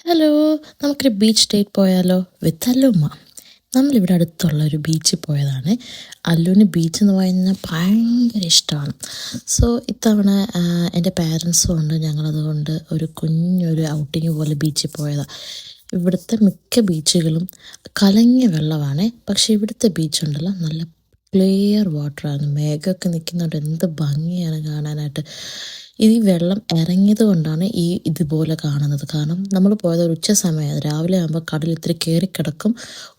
Hello, നമുക്കൊരു beach date പോയാലോ വിത്ത് അല്ലുമ്മ. നമ്മളിവിടെ അടുത്തുള്ള ഒരു ബീച്ചിൽ പോയതാണ്. അല്ലുവിന് ബീച്ച് എന്ന് പറഞ്ഞാൽ ഭയങ്കര ഇഷ്ടമാണ്. സോ ഇത്തവണ എൻ്റെ പാരൻസും ഉണ്ട്, ഞങ്ങളതുകൊണ്ട് ഒരു കുഞ്ഞൊരു ഔട്ടിങ് പോലെ ബീച്ചിൽ പോയതാണ്. ഇവിടുത്തെ മിക്ക ബീച്ചുകളും കലങ്ങിയ വെള്ളമാണ്, പക്ഷേ ഇവിടുത്തെ ബീച്ചുണ്ടല്ലോ നല്ല ക്ലിയർ വാട്ടറാണ്. മേഘമൊക്കെ നിൽക്കുന്നുണ്ട്, എന്ത് ഭംഗിയാണ് കാണാനായിട്ട്. ഈ വെള്ളം ഇറങ്ങിയത് കൊണ്ടാണ് ഇതുപോലെ കാണുന്നത്. കാരണം നമ്മൾ പോയത് ഒരു ഉച്ച സമയം, രാവിലെ ആകുമ്പോൾ കടൽ ഇത്തിരി കയറിക്കിടക്കും,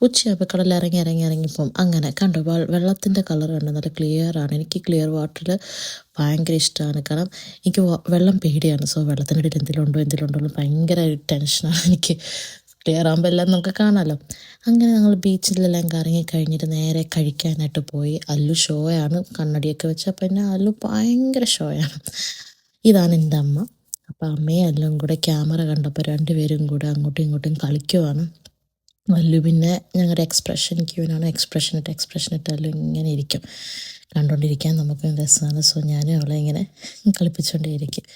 ഉച്ചയാകുമ്പോൾ കടൽ ഇറങ്ങിപ്പോവും. അങ്ങനെ കണ്ടോ, വെള്ളത്തിൻ്റെ കളർ കണ്ടോ, നല്ല ക്ലിയർ ആണ്. എനിക്ക് ക്ലിയർ വാട്ടറിൽ ഭയങ്കര ഇഷ്ടമാണ്. കാരണം എനിക്ക് വെള്ളം പേടിയാണ്. സോ വെള്ളത്തിനിടയിൽ എന്തെങ്കിലും ഉണ്ടോ ഭയങ്കര ടെൻഷനാണ് എനിക്ക്. ക്ലിയർ ആകുമ്പോൾ എല്ലാം നമുക്ക് കാണാമല്ലോ. അങ്ങനെ ഞങ്ങൾ ബീച്ചിലെല്ലാം കറങ്ങി കഴിഞ്ഞിട്ട് നേരെ കഴിക്കാനായിട്ട് പോയി. അല്ലു ഷോയാണ്, കണ്ണടിയൊക്കെ വെച്ച്. അപ്പം പിന്നെ അല്ലു ഭയങ്കര ഷോയാണ്. ഇതാണ് എൻ്റെ അമ്മ. അപ്പം അമ്മയും എല്ലാം കൂടെ ക്യാമറ കണ്ടപ്പോൾ രണ്ടുപേരും കൂടെ അങ്ങോട്ടും ഇങ്ങോട്ടും കളിക്കുവാണ്. അല്ലു പിന്നെ ഞങ്ങളുടെ എക്സ്പ്രഷൻ ക്യൂനാണ്, എക്സ്പ്രഷൻ ഇട്ട് അല്ലു ഇങ്ങനെ ഇരിക്കും. കണ്ടുകൊണ്ടിരിക്കാൻ നമുക്ക് രസമാണ്. സോ ഞാനും അവളെ ഇങ്ങനെ കളിപ്പിച്ചുകൊണ്ടേയിരിക്കും.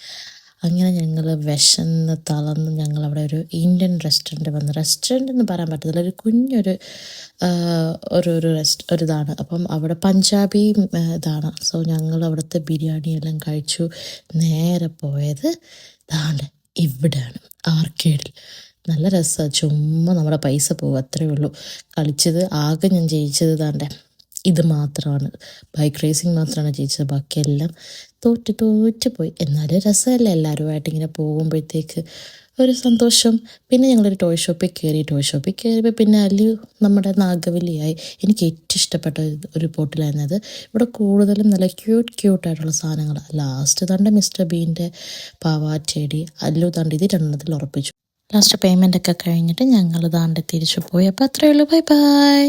അങ്ങനെ ഞങ്ങൾ വിശന്ന് തളർന്ന് ഞങ്ങളവിടെ ഒരു ഇന്ത്യൻ റെസ്റ്റോറൻറ്റ് എന്ന് പറയാൻ പറ്റത്തില്ല, ഒരു കുഞ്ഞൊരു ഒരിതാണ്. അപ്പം അവിടെ പഞ്ചാബി ഇതാണ്. സോ ഞങ്ങൾ അവിടുത്തെ ബിരിയാണി എല്ലാം കഴിച്ചു. നേരെ പോയത് ദാണ്ട് ഇവിടെയാണ്, ആർക്കേഡിൽ. നല്ല രസമാണ്. ചുമ്മാ നമ്മുടെ പൈസ പോകും, അത്രയേ ഉള്ളൂ. കളിച്ചത് ആകെ ഞാൻ ജയിച്ചത് ദാണ്ടെ ഇത് മാത്രമാണ്, ബൈക്ക് റേസിങ് മാത്രമാണ് ജയിച്ചത്. ബാക്കിയെല്ലാം തോറ്റ് പോയി. എന്നാലും രസമല്ലേ, എല്ലാവരുമായിട്ട് ഇങ്ങനെ പോകുമ്പോഴത്തേക്ക് ഒരു സന്തോഷം. പിന്നെ ഞങ്ങളൊരു ടോയ് ഷോപ്പിൽ കയറിയപ്പോൾ പിന്നെ അതിൽ നമ്മുടെ നാഗവല്ലിയായി. എനിക്ക് ഏറ്റവും ഇഷ്ടപ്പെട്ട ഒരു ബോട്ടിലായിരുന്നത്. ഇവിടെ കൂടുതലും നല്ല ക്യൂട്ടായിട്ടുള്ള സാധനങ്ങൾ. ലാസ്റ്റ് തൻ്റെ മിസ്റ്റർ ബീൻ്റെ പാവാച്ചെടി അല്ലു തണ്ട് ഇത് രണ്ടെണ്ണത്തിൽ ഉറപ്പിച്ചു. ലാസ്റ്റ് പേയ്മെൻ്റ് ഒക്കെ കഴിഞ്ഞിട്ട് ഞങ്ങൾ താണ്ട് തിരിച്ചു പോയി. അപ്പോൾ അത്രയേ ഉള്ളൂ. ബൈ.